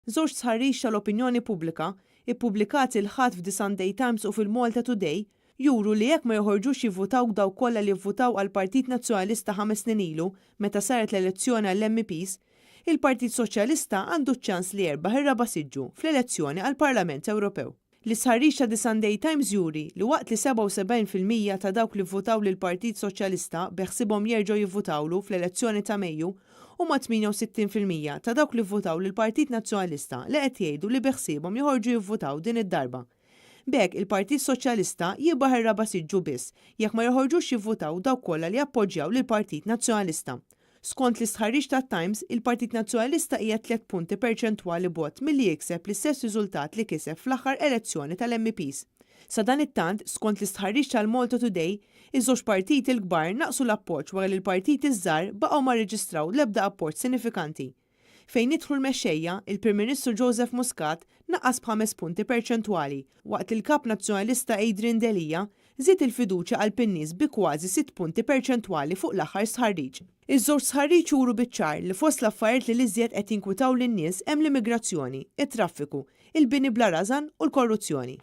Żewġ stħarriġ tal-opinjoni pubblika, ippubblikati l-ħadd f'Sunday Times u fil-MaltaToday, juru li jekk ma joħorġux jivvotaw dawk kollha li jivvotaw għall-Partit Nazzjonalista 5 snin ilu meta saret l-elezzjoni għall-MEPs, il-Partit Soċjalista għandu ċ-ċans li jerbaħ ir-raba siġġu fl-elezzjoni għall-Parlament Ewropew. L-istħarriġ ta' Sunday Times juri li waqt li 77% ta' dawk li vvotaw lil Partit Soċjalista beħsibhom jerġgħu jivvotawlu fl-elezzjoni ta' Mejju u ma' 68% ta' dawk li vvotaw lil Partit Nazzjonalista li qed jgħidu li beħsibhom joħorġu jivvotaw din id-darba. B'hekk il-Partit Soċjalista jibbaħ ir-raba siġġu biss jekk ma joħorġux jivvotaw dawk kollha li appoġġjaw lil Partit Nazzjonalista. Skont l-istħarriġ tat-Times, il-Partit Nazzjonalista hija 3 punti perċentwali bot milli jikseb l-istess riżultat li kiseb fl-aħħar elezzjoni tal-MEPs. Sa dan it-tant, skont l-istħarriġ tal-MaltaToday, iż-żewġ partiti l-kbar naqsu l-appoġġ wara li l-partiti żgħar baqgħu ma rreġistraw l-ebda appoġġ sinifikanti. Fejn jidħlu l-mexxejja, il-Prim Ministru Joseph Muscat naqqas b'5 punti perċentwali, waqt il-Kap Nazzjonalista Adrian Delia żied il-fiduċja għal pinnies bi kważi 6 punti perċentwali fuq l-aħħar stħarriġ. Iż-żewġ stħarriġ juru biċ-ċar li fost l-affarijiet li l-iżjed qed jinkwitaw lin-nies hemm l-immigrazzjoni, it-traffiku, il-bini bla rażan u l-korruzzjoni.